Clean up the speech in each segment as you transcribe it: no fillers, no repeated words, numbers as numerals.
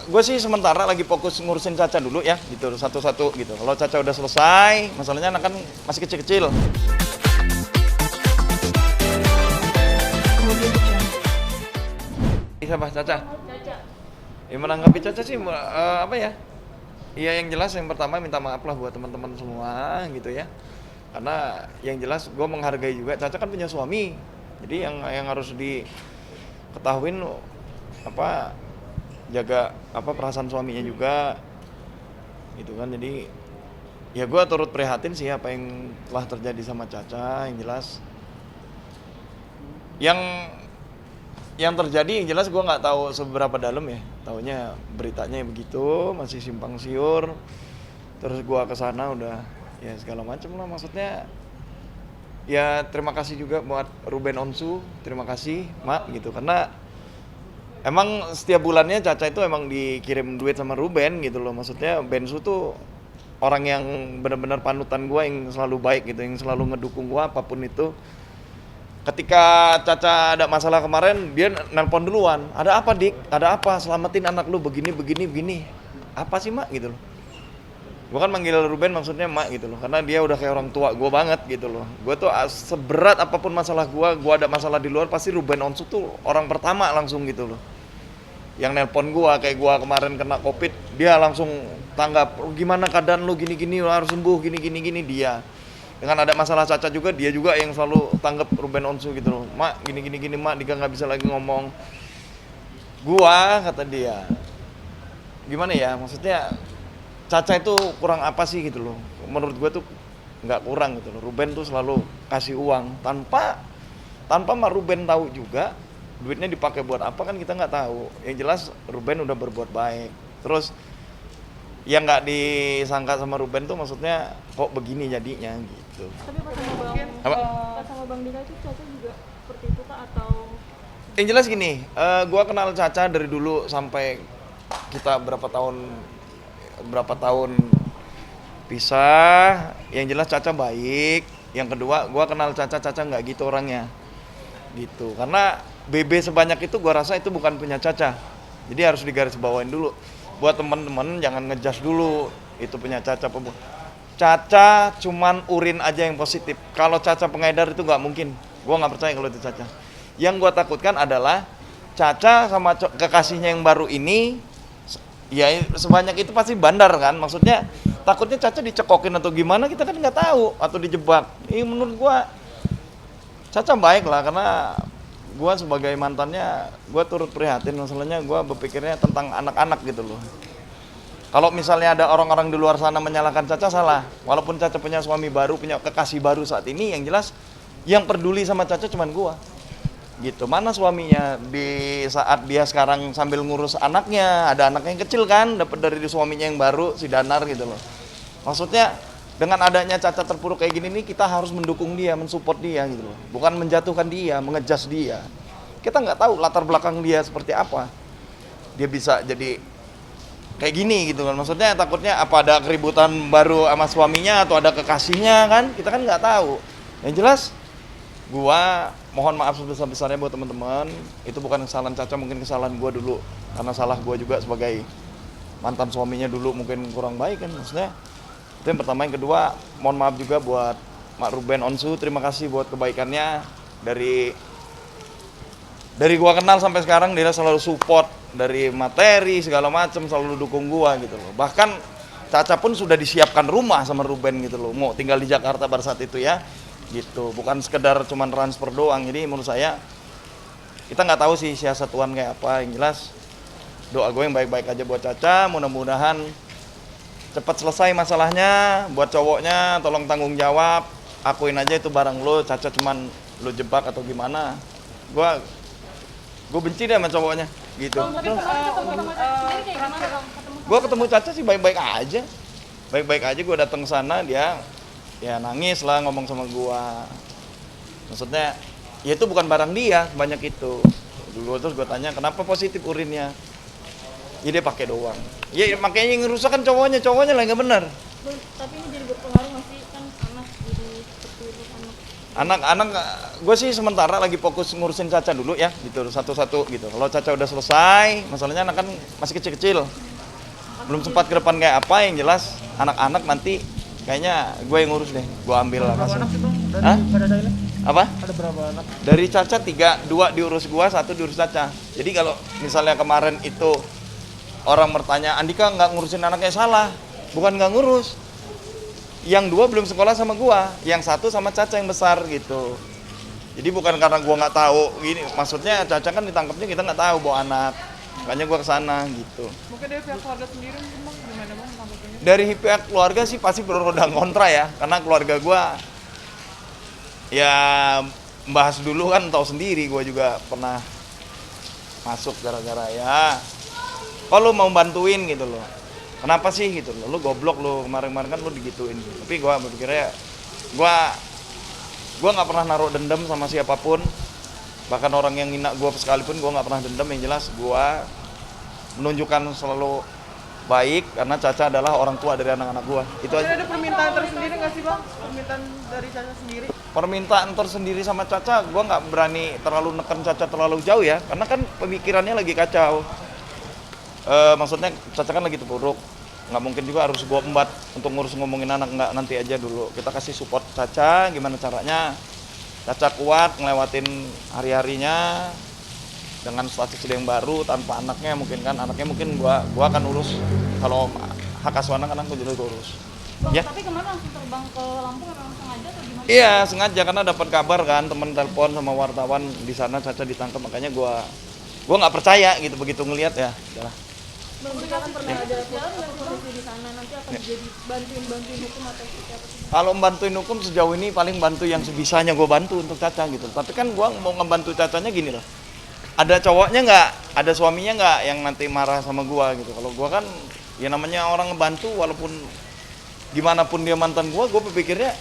gue sih sementara lagi fokus ngurusin Caca dulu ya, gitu satu-satu gitu. Kalau Caca udah selesai, masalahnya anak kan masih kecil-kecil. Siapa Caca? Caca. Ya menanggapi Caca sih apa ya? Iya yang jelas yang pertama minta maaf lah buat teman-teman semua gitu ya. Karena yang jelas gue menghargai juga Caca kan punya suami. Jadi yang harus diketahuin apa jaga apa perasaan suaminya juga gitu kan. Jadi ya gue turut prihatin sih apa yang telah terjadi sama Caca. Yang jelas yang terjadi yang jelas gue nggak tahu seberapa dalam ya, taunya beritanya begitu, masih simpang siur. Terus gue kesana udah ya segala macem lah, maksudnya ya terima kasih juga buat Ruben Onsu, terima kasih Mak gitu, karena emang setiap bulannya Caca itu emang dikirim duit sama Ruben gitu loh. Maksudnya Bensu tuh orang yang benar-benar panutan gue, yang selalu baik gitu, yang selalu ngedukung gue apapun itu. Ketika Caca ada masalah kemarin, dia nelpon duluan. Ada apa Dik? Ada apa? Selamatin anak lu begini, begini, begini. Apa sih Mak gitu loh. Gue kan manggil Ruben maksudnya Mak gitu loh. Karena dia udah kayak orang tua gue banget gitu loh. Gue tuh seberat apapun masalah gue ada masalah di luar, pasti Ruben Onsu tuh orang pertama langsung gitu loh. Yang nelpon gue, kayak gue kemarin kena COVID, dia langsung tanggap, gimana keadaan lu gini-gini, harus sembuh gini-gini, dia. Dengan ada masalah Caca juga, dia juga yang selalu tanggap Ruben Onsu gitu loh. Mak gini Mak, dia nggak bisa lagi ngomong. Gua kata dia, gimana ya, maksudnya Caca itu kurang apa sih gitu loh. Menurut gua tuh nggak kurang gitu loh. Ruben tuh selalu kasih uang tanpa Mak Ruben tahu juga duitnya dipakai buat apa, kan kita nggak tahu. Yang jelas Ruben udah berbuat baik. Terus yang nggak disangka sama Ruben tuh maksudnya kok begini jadinya gitu. Tapi pas sama Bang Dika itu Caca juga seperti itu Kak, atau Yang jelas gini, gua kenal Caca dari dulu sampai kita berapa tahun pisah. Yang jelas Caca baik. Yang kedua, gua kenal Caca nggak gitu orangnya, gitu. Karena BB sebanyak itu gua rasa itu bukan punya Caca. Jadi harus digarisbawain dulu. Buat teman-teman jangan ngejas dulu itu punya Caca. Caca cuman urin aja yang positif. Kalau Caca pengedar itu nggak mungkin. Gua nggak percaya kalau itu Caca. Yang gua takutkan adalah Caca sama kekasihnya yang baru ini, ya sebanyak itu pasti bandar kan. Maksudnya takutnya Caca dicekokin atau gimana, kita kan nggak tahu, atau dijebak. Menurut gua Caca baik lah, karena gue sebagai mantannya, gue turut prihatin. Masalahnya gue berpikirnya tentang anak-anak gitu loh. Kalau misalnya ada orang-orang di luar sana menyalahkan Caca, salah. Walaupun Caca punya suami baru, punya kekasih baru saat ini, yang jelas yang peduli sama Caca cuman gue. Gitu. Mana suaminya di saat dia sekarang sambil ngurus anaknya, ada anaknya yang kecil kan, dapat dari suaminya yang baru, si Danar gitu loh. Maksudnya dengan adanya Caca terpuruk kayak gini nih, kita harus mendukung dia, mensupport dia gitu loh. Bukan menjatuhkan dia, mengejas dia. Kita nggak tahu latar belakang dia seperti apa. Dia bisa jadi kayak gini gitu kan. Maksudnya takutnya apa ada keributan baru sama suaminya atau ada kekasihnya kan. Kita kan nggak tahu. Yang jelas, gua mohon maaf sebesar-besarnya buat teman-teman. Itu bukan kesalahan Caca, mungkin kesalahan gua dulu. Karena salah gua juga sebagai mantan suaminya dulu mungkin kurang baik kan. Maksudnya itu yang pertama. Yang kedua, mohon maaf juga buat Mak Ruben Onsu, terima kasih buat kebaikannya. Dari gua kenal sampai sekarang dia selalu support, dari materi segala macam selalu dukung gua gitu loh. Bahkan Caca pun sudah disiapkan rumah sama Ruben gitu loh, mau tinggal di Jakarta pada saat itu ya gitu, bukan sekedar cuman transfer doang. Jadi menurut saya kita nggak tahu sih siasat Tuhan kayak apa. Yang jelas doa gue yang baik-baik aja buat Caca, mudah-mudahan cepat selesai masalahnya. Buat cowoknya tolong tanggung jawab, akuin aja itu barang lo, Caca cuman lo jebak atau gimana. Gue benci deh sama cowoknya gitu. tapi kemarin ketemu sama Caca sendiri kayak gimana Bang? Gue ketemu Caca sih baik-baik aja. Gue datang ke sana, dia ya nangis lah ngomong sama gue. Maksudnya ya itu bukan barang dia banyak itu dulu. Terus gue tanya kenapa positif urinnya, ya dia pakai doang. Ya makanya yang ngerusak kan cowoknya lah, nggak benar. Tapi ini jadi berpengaruh nggak sih kan anak jadi seperti itu anak? Anak-anak gue sih sementara lagi fokus ngurusin Caca dulu ya, gitu satu-satu gitu. Kalau Caca udah selesai, masalahnya anak kan masih kecil-kecil, belum sempat ke depan kayak apa. Yang jelas anak-anak nanti kayaknya gue yang ngurus deh, gue ambil lah. Berapa anak sih bang? Hah? Dari Apa? ada berapa anak? Dari Caca 3, 2 diurus gua, 1 diurus Caca. Jadi kalau misalnya kemarin itu orang bertanya, Andika nggak ngurusin anaknya, salah. Bukan nggak ngurus. Yang 2 belum sekolah sama gua, yang 1 sama Caca yang besar gitu. Jadi bukan karena gua nggak tahu gini, maksudnya Caca kan ditangkapnya kita nggak tahu bawa anak. Makanya gua kesana gitu. Mungkin dari pihak keluarga sendiri mungkin bang gimana bang tanggapannya? Dari pihak keluarga sih pasti pro dan kontra ya, karena keluarga gua ya bahas dulu kan tahu sendiri, gue juga pernah masuk gara-gara ya kalau mau bantuin gitu loh, kenapa sih gitu loh, lu goblok lu kemarin-kemarin kan lu digituin gitu. Tapi gue berpikirnya gue nggak pernah naruh dendam sama siapapun, bahkan orang yang ngina gue sekalipun gue nggak pernah dendam. Yang jelas gue menunjukkan selalu baik karena Caca adalah orang tua dari anak-anak gue, itu Mungkin aja. ada permintaan tersendiri nggak sih bang? Permintaan dari Caca sendiri? Permintaan tersendiri sama Caca, gue nggak berani terlalu neken Caca terlalu jauh ya, karena kan pemikirannya lagi kacau. Maksudnya Caca kan lagi terpuruk, nggak mungkin juga harus gue embat untuk ngurus ngomongin anak, nggak, nanti aja dulu. Kita kasih support Caca, gimana caranya Caca kuat ngelewatin hari-harinya dengan status yang baru tanpa anaknya. Mungkin kan anaknya mungkin gua akan urus, kalau hak asuh anak gue juga urus. Bang, Ya. tapi kemarin langsung terbang ke Lampung atau sengaja atau gimana? Iya, sengaja karena dapat kabar kan teman telepon sama wartawan di sana Caca ditangkap, makanya gua nggak percaya gitu begitu ngelihat ya. Udah. Bang Dika kan pernah ada posisi di sana, nanti akan jadi bantuin hukum atau seperti apa sih? Kalau bantuin hukum sejauh ini paling bantu yang sebisanya gue bantu untuk Caca gitu. Tapi kan gua mau ngebantu Cacanya gini loh. Ada cowoknya nggak, ada suaminya nggak yang nanti marah sama gua gitu. Kalau gua kan ya namanya orang ngebantu, walaupun gimana pun dia mantan gua berpikirnya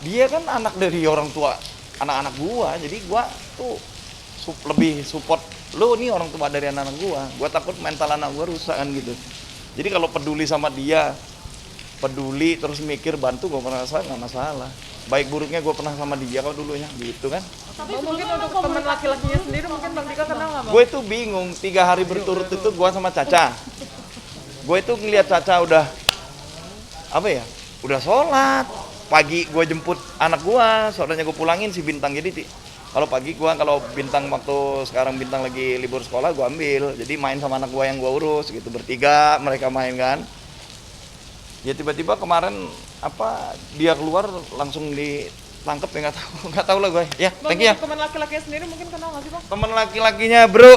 dia kan anak dari orang tua anak-anak gua, jadi gua tuh lebih support lu nih orang tua dari anak-anak gua takut mental anak gua rusak kan gitu. Jadi kalau peduli sama dia, peduli terus mikir bantu, gua merasa nggak masalah. Baik buruknya gua pernah sama dia kok dulunya gitu kan. Tapi mungkin untuk teman laki-lakinya sendiri mungkin Bang Dika kenal nggak bang? Gue tuh bingung, 3 hari berturut itu gue sama Caca. Gue itu ngeliat Caca udah, apa ya, udah sholat. Pagi gue jemput anak gue, sorenya gue pulangin si Bintang. Jadi kalau pagi gue, kalau Bintang waktu sekarang Bintang lagi libur sekolah, gue ambil. Jadi main sama anak gue yang gue urus gitu, bertiga mereka main kan. Ya tiba-tiba kemarin apa dia keluar langsung ditangkep ya, nggak tahu lah gue. Ya, Bang, thank you ya. untuk teman laki-lakinya sendiri mungkin kenal nggak sih bang? Teman laki-lakinya bro,